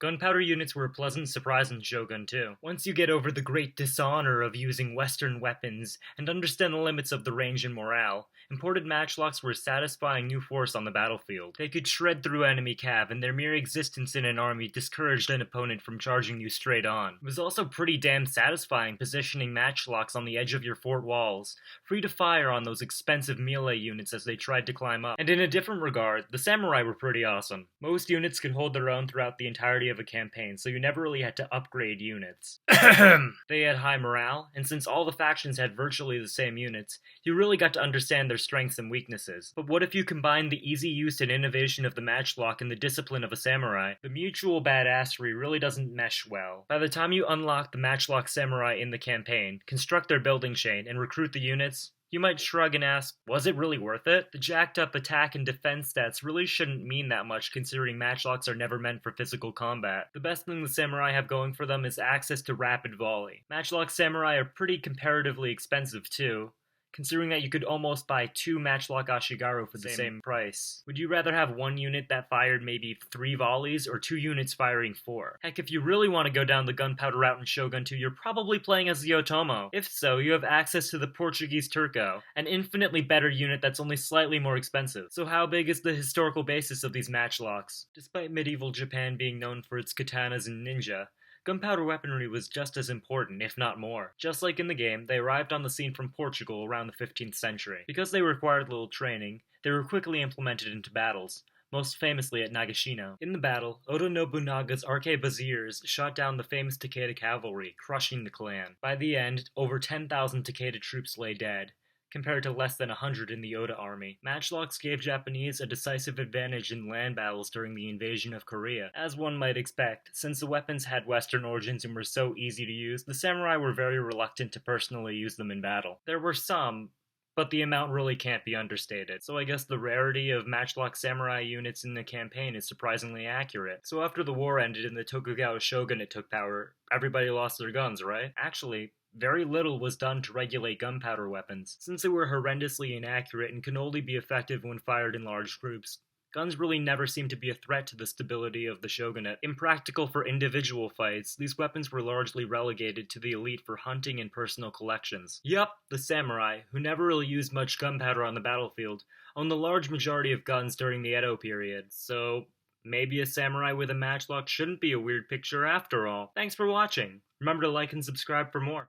Gunpowder units were a pleasant surprise in Shogun too. Once you get over the great dishonor of using Western weapons and understand the limits of the range and morale, imported matchlocks were a satisfying new force on the battlefield. They could shred through enemy cav, and their mere existence in an army discouraged an opponent from charging you straight on. It was also pretty damn satisfying positioning matchlocks on the edge of your fort walls, free to fire on those expensive melee units as they tried to climb up. And in a different regard, the samurai were pretty awesome. Most units could hold their own throughout the entirety of a campaign, so you never really had to upgrade units. They had high morale, and since all the factions had virtually the same units, you really got to understand their strengths and weaknesses. But what if you combine the easy use and innovation of the matchlock and the discipline of a samurai? The mutual badassery really doesn't mesh well. By the time you unlock the matchlock samurai in the campaign, construct their building chain, and recruit the units, you might shrug and ask, was it really worth it? The jacked up attack and defense stats really shouldn't mean that much considering matchlocks are never meant for physical combat. The best thing the samurai have going for them is access to rapid volley. Matchlock samurai are pretty comparatively expensive too, considering that you could almost buy 2 Matchlock Ashigaru for the same price. Would you rather have one unit that fired maybe 3 volleys, or 2 units firing 4? Heck, if you really want to go down the gunpowder route in Shogun 2, you're probably playing as the Otomo. If so, you have access to the Portuguese Turco, an infinitely better unit that's only slightly more expensive. So how big is the historical basis of these matchlocks? Despite medieval Japan being known for its katanas and ninja, gunpowder weaponry was just as important, if not more. Just like in the game, they arrived on the scene from Portugal around the 15th century. Because they required little training, they were quickly implemented into battles, most famously at Nagashino. In the battle, Oda Nobunaga's arquebusiers shot down the famous Takeda cavalry, crushing the clan. By the end, over 10,000 Takeda troops lay dead, compared to less than 100 in the Oda army. Matchlocks gave Japanese a decisive advantage in land battles during the invasion of Korea. As one might expect, since the weapons had Western origins and were so easy to use, the samurai were very reluctant to personally use them in battle. There were some, but the amount really can't be understated. So I guess the rarity of matchlock samurai units in the campaign is surprisingly accurate. So after the war ended and the Tokugawa shogunate took power, everybody lost their guns, right? Actually, very little was done to regulate gunpowder weapons. Since they were horrendously inaccurate and can only be effective when fired in large groups, guns really never seemed to be a threat to the stability of the shogunate. Impractical for individual fights, these weapons were largely relegated to the elite for hunting and personal collections. Yup, the samurai, who never really used much gunpowder on the battlefield, owned the large majority of guns during the Edo period, so maybe a samurai with a matchlock shouldn't be a weird picture after all. Thanks for watching. Remember to like and subscribe for more.